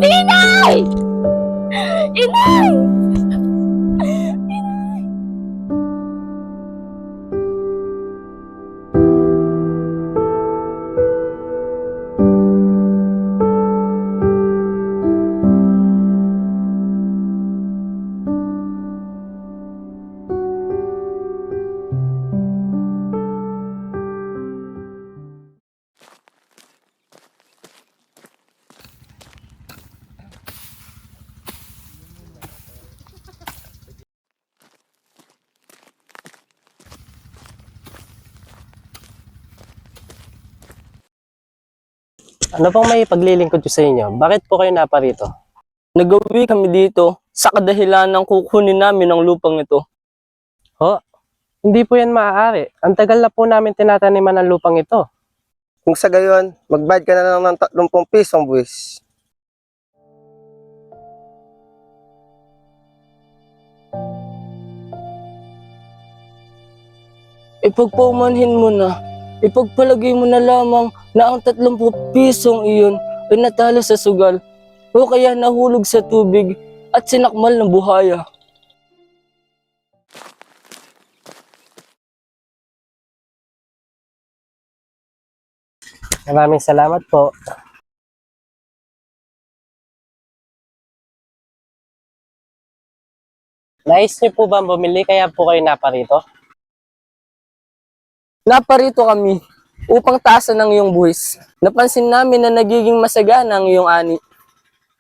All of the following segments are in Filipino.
Inay! Inay! Ano pong may paglilingkod ko sa inyo? Bakit po kayo naparito? Nagawi kami dito sa kadahilan ng kukunin namin ang lupang ito. Ho? Hindi po yan maaari. Ang tagal na po namin tinataniman ng lupang ito. Kung sa gayon, magbayad ka na lang ng 30 pisong buwis. Ipagpaumanhin mo na, ipagpalagay mo na lamang na ang 30 pisong iyon ay natalo sa sugal o kaya nahulog sa tubig at sinakmal ng buhaya. Maraming salamat po. Nais niyo po ba bumili kaya po kayo naparito? Naparito kami upang taasan ang iyong buwis. Napansin namin na nagiging masagana ang iyong ani.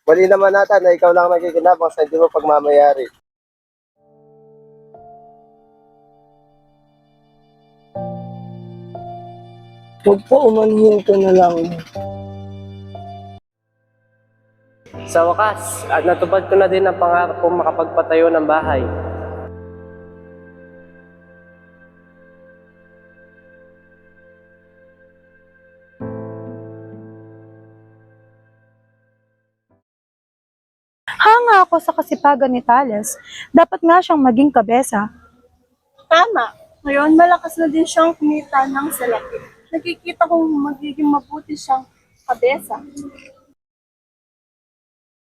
Wali naman nata na ikaw lang nakikinabang sa hindi mo pagmamayari. Magpaumanhin ka na lang. Sa wakas, at natupad ko na din ang pangarap kong makapagpatayo ng bahay. Hanga ako sa kasipagan ni Thales. Dapat nga siyang maging kabesa. Tama. Ngayon, malakas na din siyang kumita ng salapi. Nakikita kong magiging mabuti siyang kabesa.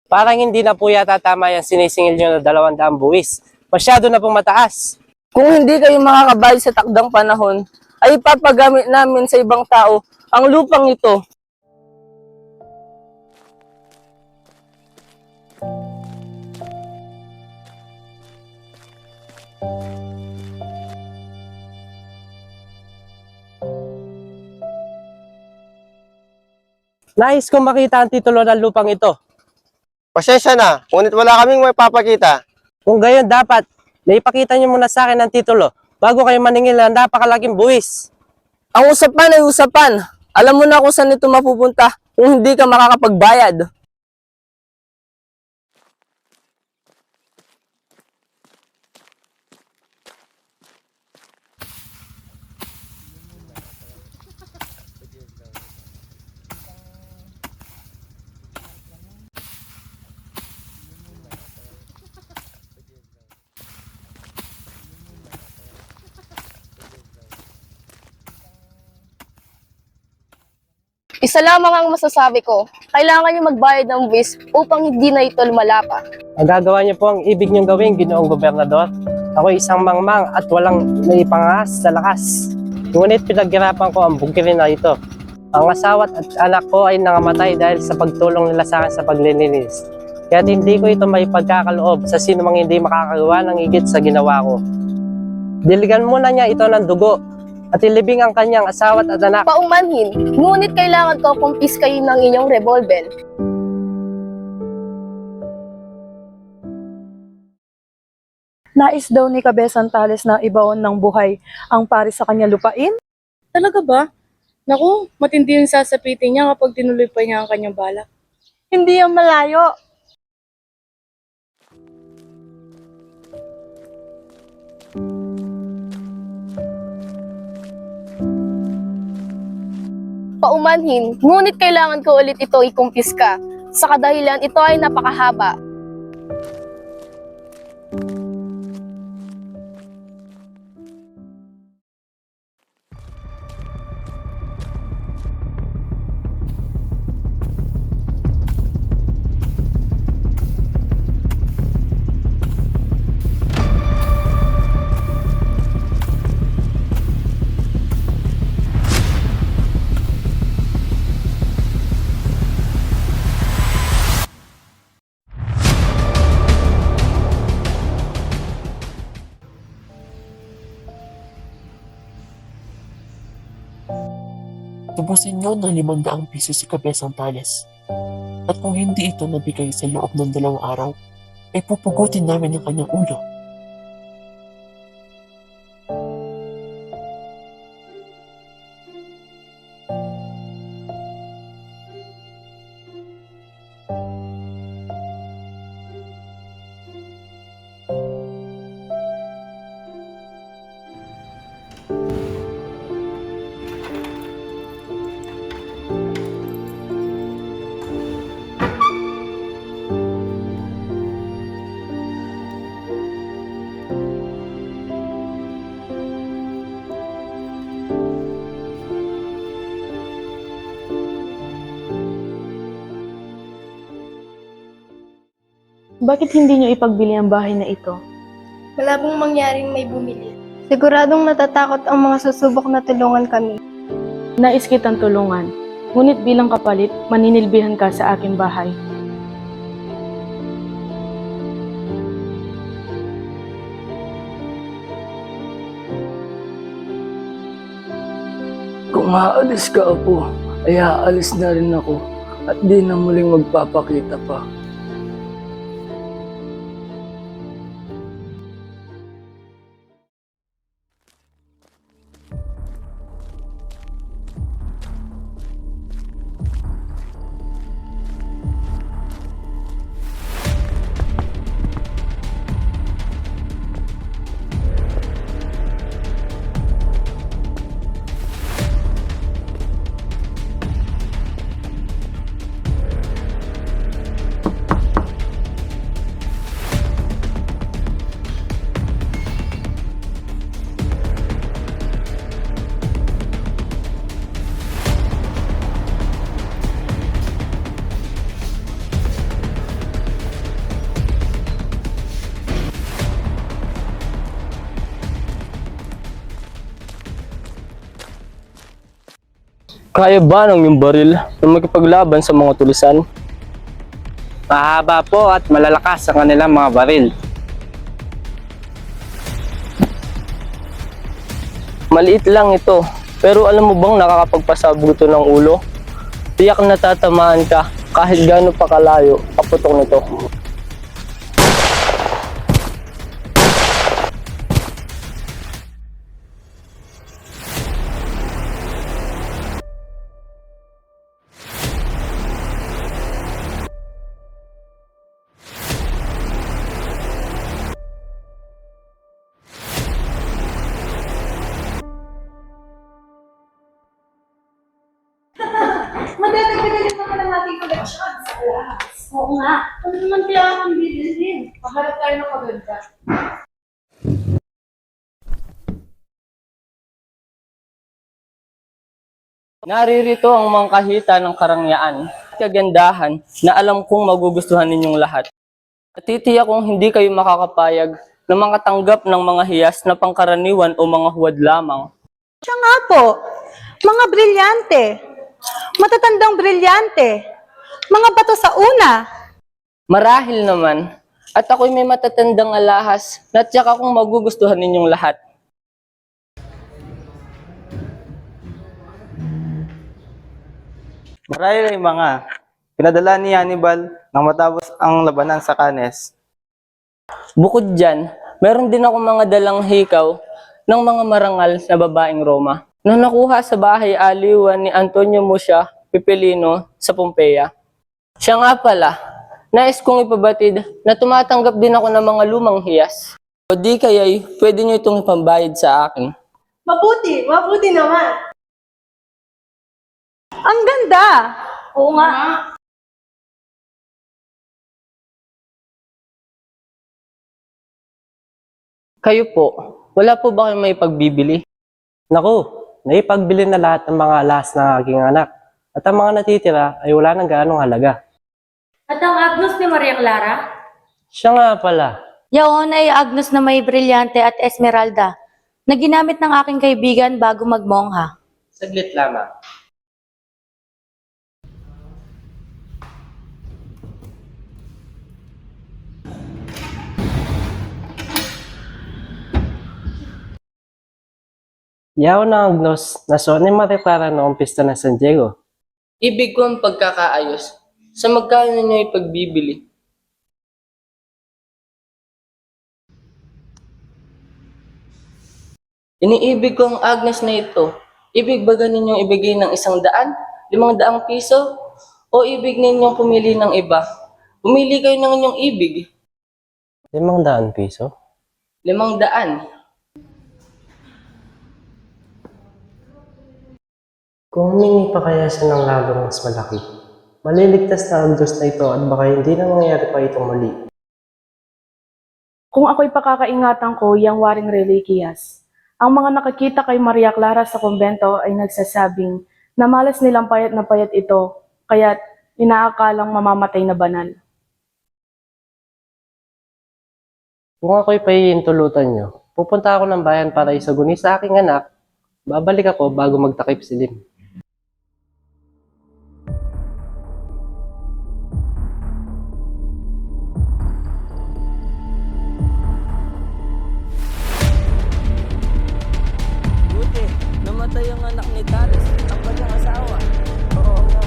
Parang hindi na po yata tama yung sinisingil nyo na 200 buwis. Masyado na pong mataas. Kung hindi kayo makakabayad sa takdang panahon, ay ipapagamit namin sa ibang tao ang lupang ito. Nais kong makita ang titulo ng lupang ito. Pasensya na, ngunit wala kaming may papakita. Kung gayon dapat, naipakita nyo muna sa akin ang titulo bago kayo maningil ng napakalaking buwis. Ang usapan ay usapan. Alam mo na kung saan ito mapupunta kung hindi ka makakapagbayad. Isa lamang ang masasabi ko. Kailangan niyo magbayad ng buwis upang hindi na ito lumalapa. Ang gagawa niyo po ang ibig niyong gawin, Ginoong Gobernador. Ako isang mangmang at walang naipangas sa lakas. Ngunit pinaghirapan ko ang bugkirin na ito. Ang asawa at anak ko ay nangamatay dahil sa pagtulong nila sa akin sa paglilinis. Kaya hindi ko ito may pagkakaloob sa sino mang hindi makakagawa ng higit sa ginawa ko. Diligan muna niya ito ng dugo at ilibing ang kanyang asawa at anak. Paumanhin, ngunit kailangan ko kumpiskayin ng inyong revolver. Nais daw ni Kabesan Thales na ibaon ng buhay ang pari sa kanya lupain. Talaga ba? Naku, matindi yung sasapitin niya kapag tinuloy pa niya ang kanyang balak. Hindi yan malayo. Paumanhin, ngunit kailangan ko ulit ito ikumpiska. Sa kadahilan, ito ay napakahaba. tubusin nyo ng 500 piso si Kabesang Tales. At kung hindi ito nabigay sa loob ng 2 araw, ay pupugutin namin ang kanyang ulo. Bakit hindi nyo ipagbili ang bahay na ito? Wala pong mangyaring may bumili. Siguradong natatakot ang mga susubok na tulungan kami. Nais kitang tulungan, ngunit bilang kapalit, maninilbihan ka sa aking bahay. Kung aalis ka, Apo, ay aalis na rin ako at di na muling magpapakita pa. Kaya ba ng yung baril na magpaglaban sa mga tulisan? Mahaba po at malalakas ang kanilang mga baril. Maliit lang ito, pero alam mo bang nakakapagpasabog ito ng ulo? Tiyak na tatamaan ka kahit gaano pa kalayo paputok nito. Madadagdagan naman ang ating koleksyon sa alahas. Oo nga. Ano naman kaya akong bilhin? Paharap tayo ng maganda. Naririto ang mga kahita ng karangyaan, kagandahan na alam kong magugustuhan ninyong lahat. Natitiyak kong hindi kayo makakapayag na makatanggap ng mga hiyas na pangkaraniwan o mga huwad lamang. Siya nga po, mga brilyante, matatandang brilyante, mga bato sa una. Marahil naman, at ako'y may matatandang alahas na tiyak akong magugustuhan ninyong lahat. Marahil ay mga pinadala ni Hannibal nang matapos ang labanan sa Cannes. Bukod dyan, meron din akong mga dalang hikaw ng mga marangal na babaeng Roma na nakuha sa bahay aliwan ni Antonio Mucia Pipilino sa Pompeia. Siya nga pala, nais kong ipabatid na tumatanggap din ako ng mga lumang hiyas. O di kaya'y pwede nyo itong ipambayad sa akin. Mabuti naman. Ang ganda! Oo nga. Kayo po, wala po ba kayong may pagbibili? Naku, naipagbili na lahat ng mga alas ng aking anak. At ang mga natitira ay wala nang gaanong halaga. At ang Agnos ni Maria Clara? Siya nga pala. Yaon ay Agnos na may brilyante at esmeralda na ginamit ng aking kaibigan bago magmongha. Saglit lamang. Yaw na Agnos na so ni Mariclara noong pista ng San Diego. Ibig ko ang pagkakaayos. Sa magkano niyo ipagbibili? Iniibig ko ang Agnes na ito. Ibig ba ninyong ibigay ng 100, 500 piso? O ibig ninyong pumili ng iba? Pumili kayo ng inyong ibig. 500 piso? 500. Kung humingi pa kaya siya ng lalong mas malaki, maliligtas na ang Diyos na ito at baka hindi na mangyayari pa itong muli. Kung ako'y pakakaingatan ko, yang waring reliquiyas. Ang mga nakakita kay Maria Clara sa kumbento ay nagsasabing na malas nilang payat na payat ito, kaya't inaakalang mamamatay na banal. Kung ako'y pahihintulutan nyo, pupunta ako ng bayan para isaguni sa aking anak, babalik ako bago magtakip silim. Buti, namatay ang anak ni Taris, ang kanyang asawa. Oo nga.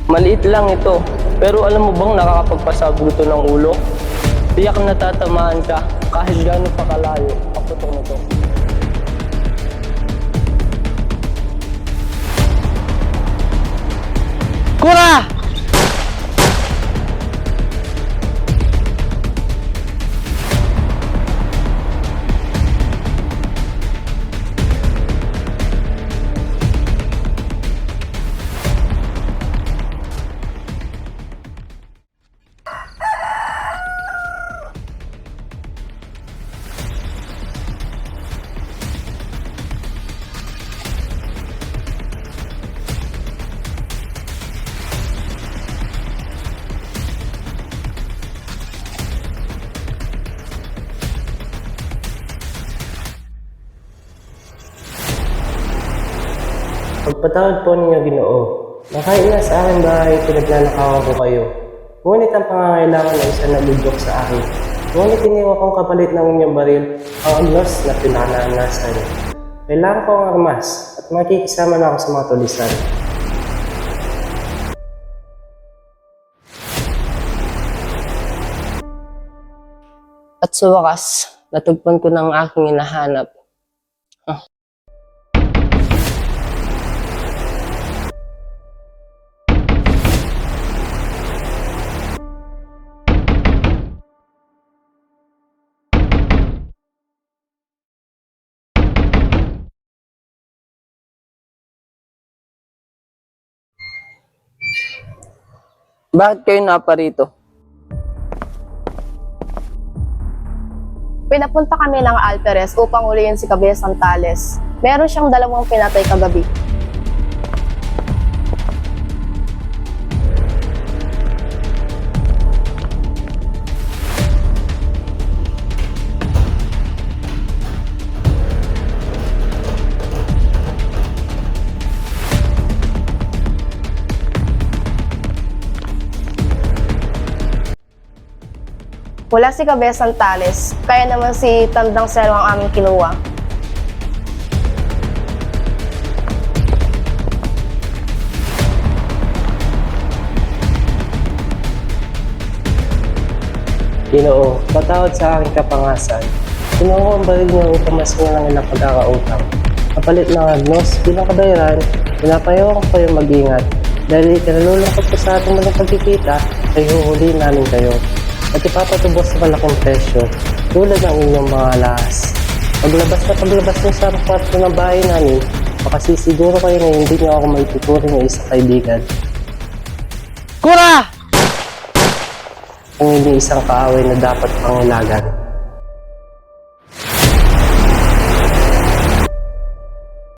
Maliit lang ito, pero alam mo bang nakakapagpasabog ito ng ulo? Tiyak na tatamaan ka kahit gaano pa kalayo ang putok nito. Kura! Pagpatawad po ninyo, Ginoo. Nakain na sa aking bahay, pinagnanakawan ko kayo. Ngunit ang pangangailangan ay isa na lubok sa akin. Ngunit iniwan kong kapalit ng inyong baril, ang Agnos na pinananasan. Kailangan ko ang armas at makikisama na ako sa mga tulisan. At sa wakas, natagpan ko ng aking hinahanap. Bakit kayo naparito? Pinapunta kami ng Alperes upang uliin si Cabezang Tales. Meron siyang 2 pinatay kagabi. Wala si Cabezang Tales, kaya naman si Tandang Selo ang aming kinuha. Ginoo, patawad sa aking kapangasan. Kinuha ko ang baril niyo upang masinga ng ilang pagkakautang. Kapalit ng Agnos, bilang kabayaran, pinapayaw ko kayo mag-ingat. Dahil ikinalulungkot ko sa ating mga pagkikita, ay huhulihin namin kayo. At ipapatubos sa malaking presyo, tulad ng inyong mga alahas. Paglabas niyo sa kwarto ng bahay namin, makasisiguro kayo na hindi niyo ako maituturing ng isang kaibigan. Kura! Kung hindi isang kaaway na dapat pangilagan.